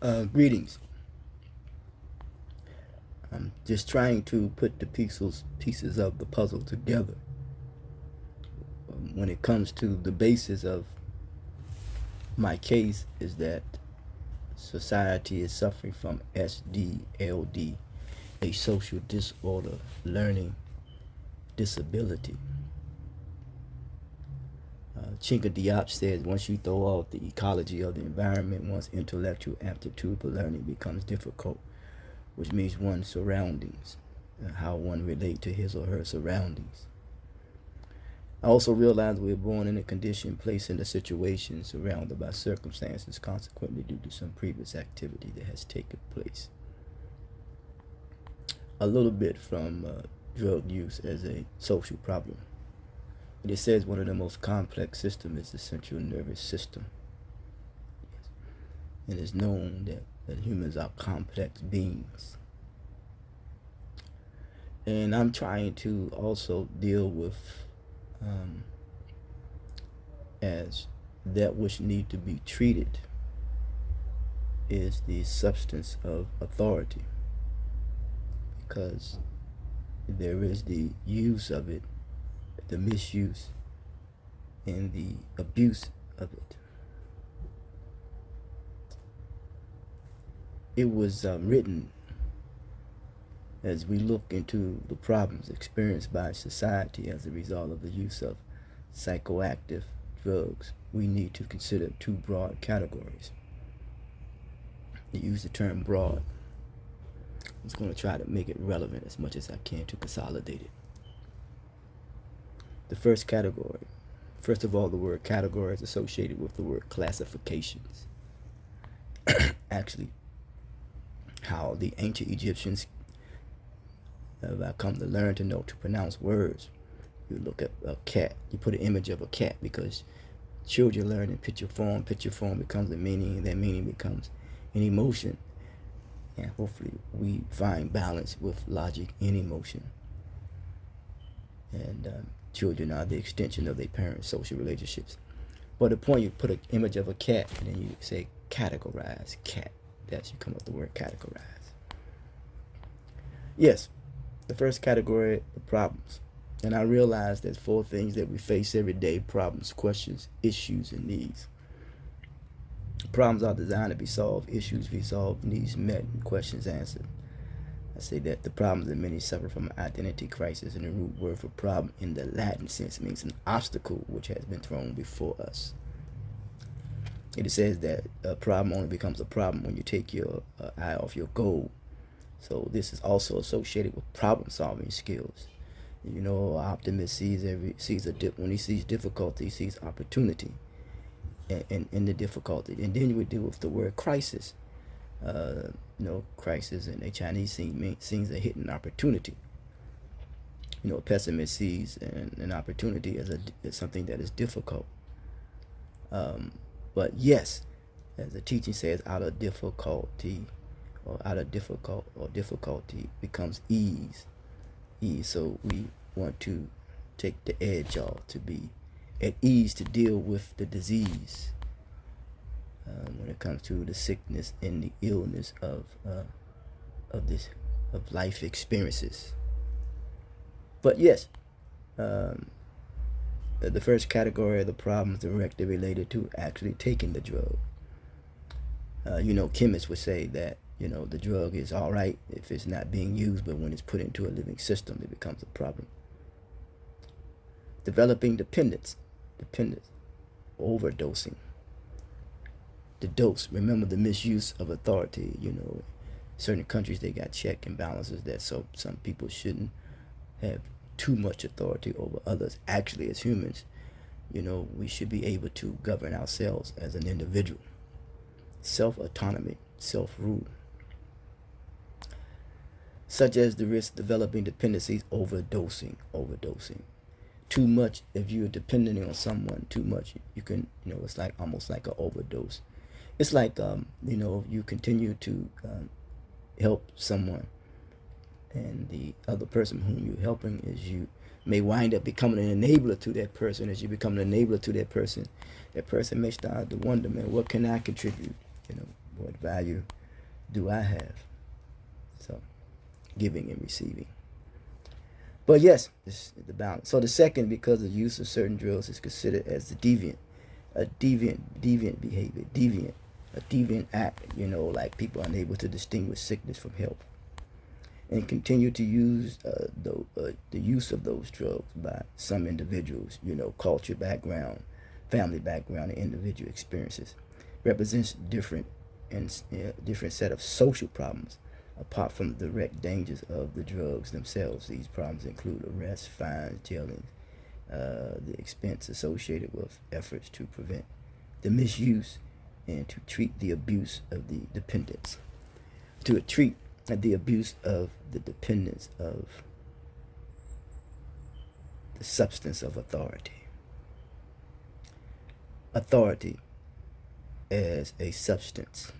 Greetings. I'm just trying to put the pieces of the puzzle together. When it comes to the basis of my case is that society is suffering from SDLD, a social disorder learning disability. Chinka Diop says once you throw out the ecology of the environment, one's intellectual aptitude for learning becomes difficult, which means one's surroundings, how one relate to his or her surroundings. I also realize we're born in a condition, placed in a situation, surrounded by circumstances, consequently due to some previous activity that has taken place. A little bit from drug use as a social problem. It says one of the most complex systems is the central nervous system. It is known that humans are complex beings. And I'm trying to also deal with as that which need to be treated is the substance of authority, because there is the use of it, the misuse, and the abuse of it. It was written as we look into the problems experienced by society as a result of the use of psychoactive drugs. We need to consider two broad categories. You use the term broad. I'm just going to try to make it relevant as much as I can to consolidate it. The first category, first of all, the word category is associated with the word classifications. Actually, how the ancient Egyptians have come to learn to know to pronounce words. You look at a cat, you put an image of a cat because children learn in picture form. Picture form becomes a meaning, and that meaning becomes an emotion. And hopefully we find balance with logic and emotion. And children are the extension of their parents' social relationships. But the point, you put an image of a cat and then you say categorize, cat. That's you come up with the word categorize. Yes, the first category, the problems. And I realize there's four things that we face every day: problems, questions, issues, and needs. Problems are designed to be solved, issues resolved, needs met, and questions answered. I say that the problems that many suffer from an identity crisis, and the root word for problem in the Latin sense means an obstacle which has been thrown before us. It says that a problem only becomes a problem when you take your eye off your goal. So this is also associated with problem-solving skills. You know, an optimist when he sees difficulty, he sees opportunity in the difficulty. And then you would deal with the word crisis. Crisis in the Chinese sees a hidden opportunity. A pessimist sees an opportunity as something that is difficult. But yes, as the teaching says, out of difficulty becomes ease. So we want to take the edge off, to be at ease to deal with the disease when it comes to the sickness and the illness of life experiences. But yes, the first category of the problems directly related to actually taking the drug. Chemists would say that the drug is all right if it's not being used, but when it's put into a living system, it becomes a problem. Developing dependence, overdosing. The dose, remember the misuse of authority. Certain countries, they got check and balances that so some people shouldn't have too much authority over others. Actually, as humans, we should be able to govern ourselves as an individual. Self-autonomy, self-rule. Such as the risk of developing dependencies, overdosing. Too much, if you're depending on someone too much, you can, it's like almost like an overdose. It's like, you continue to help someone, and the other person whom you're helping is you may wind up becoming an enabler to that person. As you become an enabler to that person may start to wonder, man, what can I contribute? What value do I have? So, giving and receiving. But yes, this is the balance. So the second, because the use of certain drugs is considered as the deviant, deviant behavior, a deviant act. Like people unable to distinguish sickness from health, and continue to use the use of those drugs by some individuals. Culture background, family background, and individual experiences represents different set of social problems. Apart from the direct dangers of the drugs themselves, these problems include arrests, fines, jailing, the expense associated with efforts to prevent the misuse and to treat the abuse of the dependence. To treat the abuse of the dependence of the substance of authority. Authority as a substance.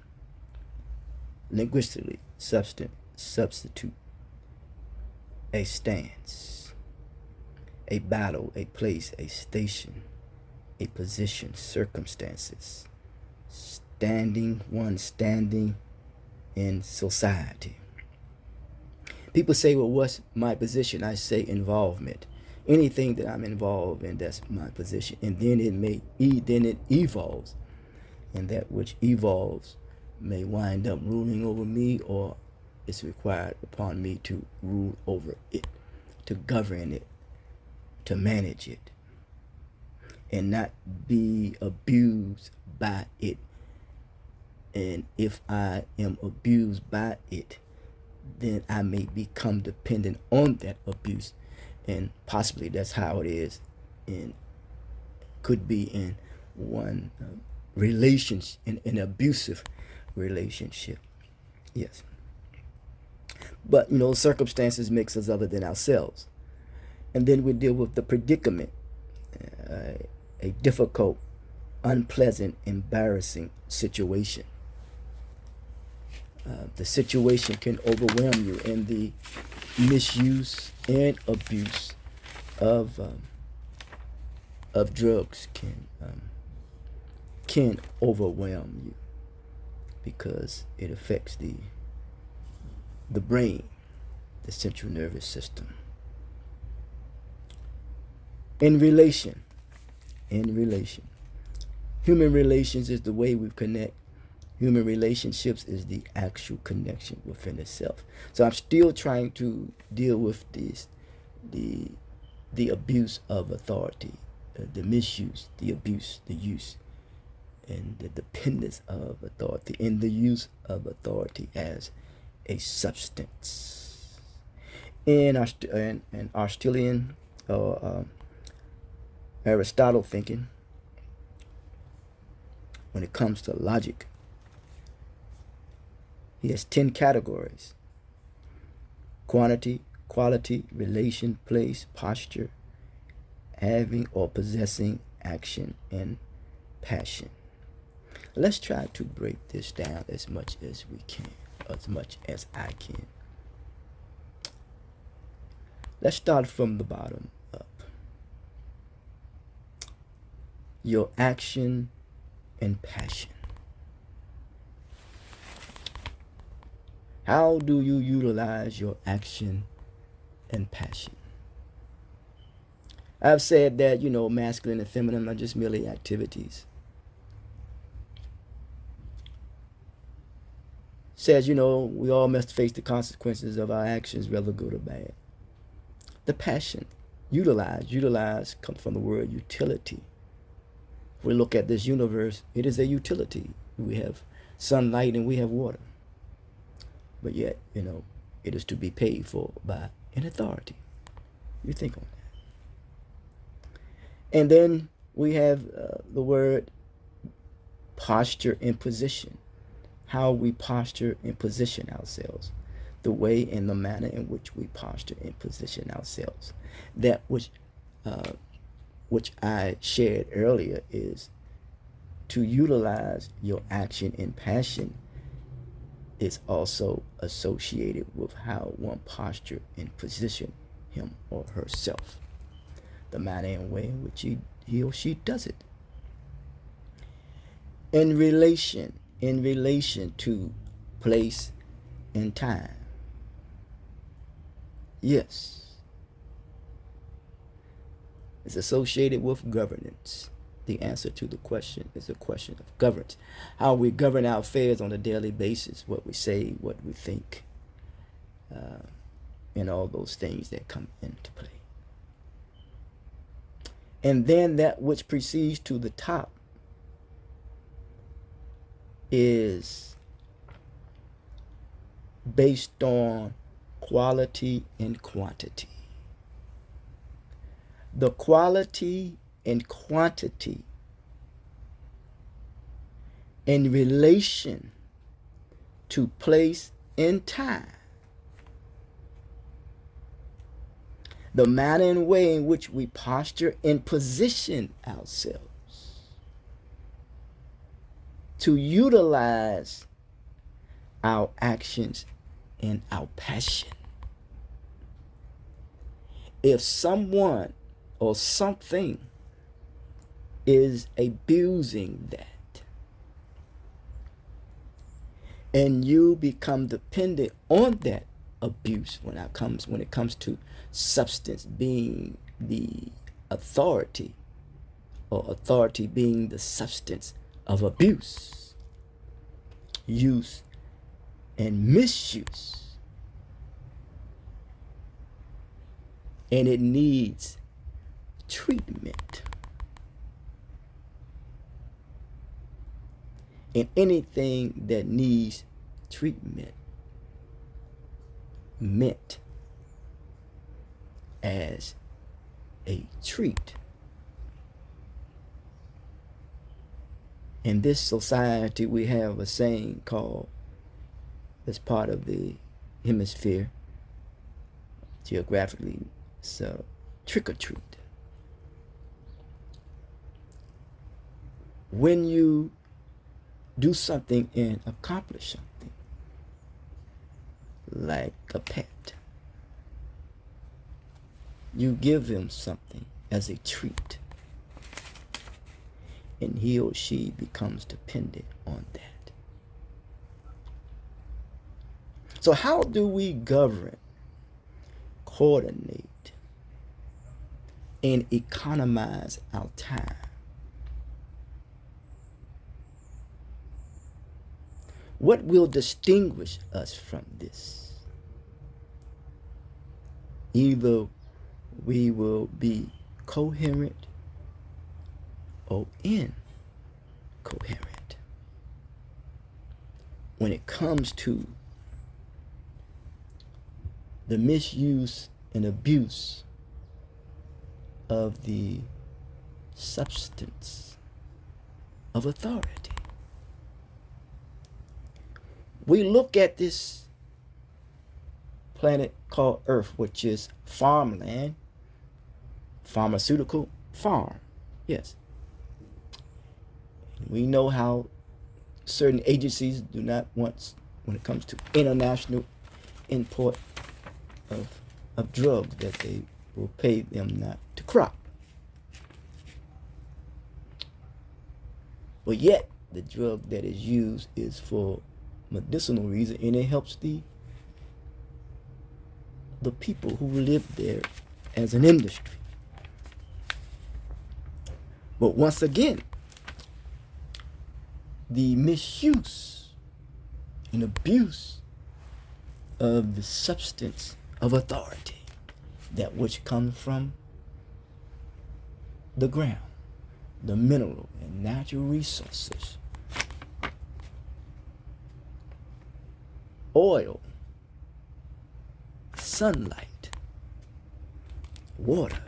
Linguistically, substitute, a stance, a battle, a place, a station, a position, circumstances, standing in society. People say, well, what's my position? I say involvement. Anything that I'm involved in, that's my position. And then it evolves. And that which evolves may wind up ruling over me, or it's required upon me to rule over it, to govern it, to manage it, and not be abused by it. And if I am abused by it, then I may become dependent on that abuse. And possibly that's how it is, and could be in one relationship, in an abusive relationship. Yes. But circumstances makes us other than ourselves. And then we deal with the predicament, a difficult, unpleasant, embarrassing situation. The situation can overwhelm you, and the misuse and abuse of drugs can overwhelm you, because it affects the brain, the central nervous system. In relation, human relations is the way we connect. Human relationships is the actual connection within itself. So I'm still trying to deal with the abuse of authority, the misuse, the abuse, the use, and the dependence of authority, and the use of authority as a substance. In Aristotelian or Aristotle thinking, when it comes to logic, he has 10 categories: quantity, quality, relation, place, posture, having or possessing, action, and passion. Let's try to break this down as much as we can, as much as I can. Let's start from the bottom up. Your action and passion. How do you utilize your action and passion? I've said that, masculine and feminine are just merely activities. Says, we all must face the consequences of our actions, whether good or bad. The passion, utilize comes from the word utility. If we look at this universe, it is a utility. We have sunlight and we have water. But yet, it is to be paid for by an authority. You think on that. And then we have the word posture and position. How we posture and position ourselves. The way and the manner in which we posture and position ourselves. That which I shared earlier is to utilize your action and passion is also associated with how one posture and position him or herself. The manner and way in which he or she does it. In relation, in relation to place and time. Yes. It's associated with governance. The answer to the question is a question of governance. How we govern our affairs on a daily basis, what we say, what we think, and all those things that come into play. And then that which precedes to the top is based on quality and quantity. The quality and quantity in relation to place and time. The manner and way in which we posture and position ourselves to utilize our actions and our passion. If someone or something is abusing that, and you become dependent on that abuse when it comes to substance being the authority, or authority being the substance of abuse, use, and misuse, and it needs treatment. And anything that needs treatment meant as a treat. In this society, we have a saying called, as part of the hemisphere, geographically, so trick or treat. When you do something and accomplish something, like a pet, you give him something as a treat, and he or she becomes dependent on that. So how do we govern, coordinate, and economize our time? What will distinguish us from this? Either we will be coherent or incoherent when it comes to the misuse and abuse of the substance of authority. We look at this planet called Earth, which is farmland, pharmaceutical farm, yes. We know how certain agencies do not want, when it comes to international import of drugs, that they will pay them not to crop. But yet, the drug that is used is for medicinal reason, and it helps the people who live there as an industry. But once again, the misuse and abuse of the substance of authority, that which comes from the ground, the mineral and natural resources, oil, sunlight, water,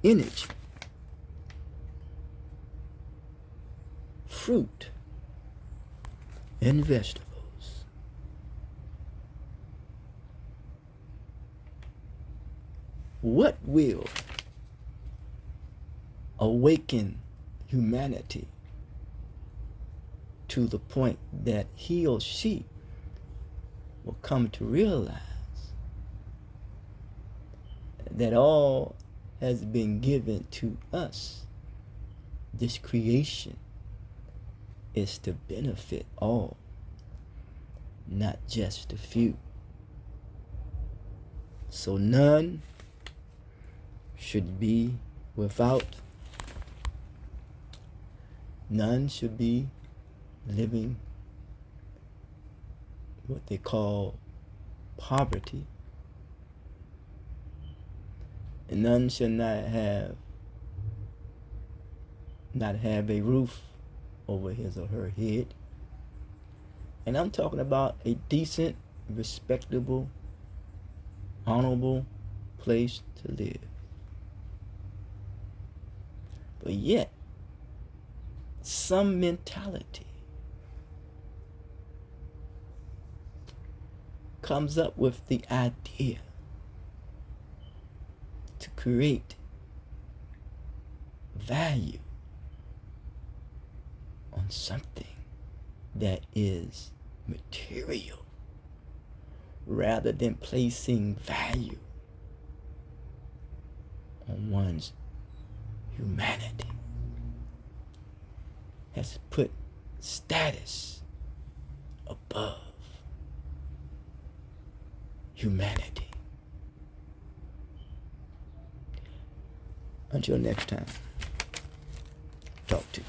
energy, fruit, and vegetables. What will awaken humanity to the point that he or she will come to realize that all has been given to us, this creation is to benefit all, not just a few. So none should be without. None should be living what they call poverty. And none should not have a roof over his or her head. And I'm talking about a decent, respectable, honorable place to live. But yet, some mentality comes up with the idea to create value on something that is material rather than placing value on one's humanity. Has put status above humanity. Until next time, talk to you.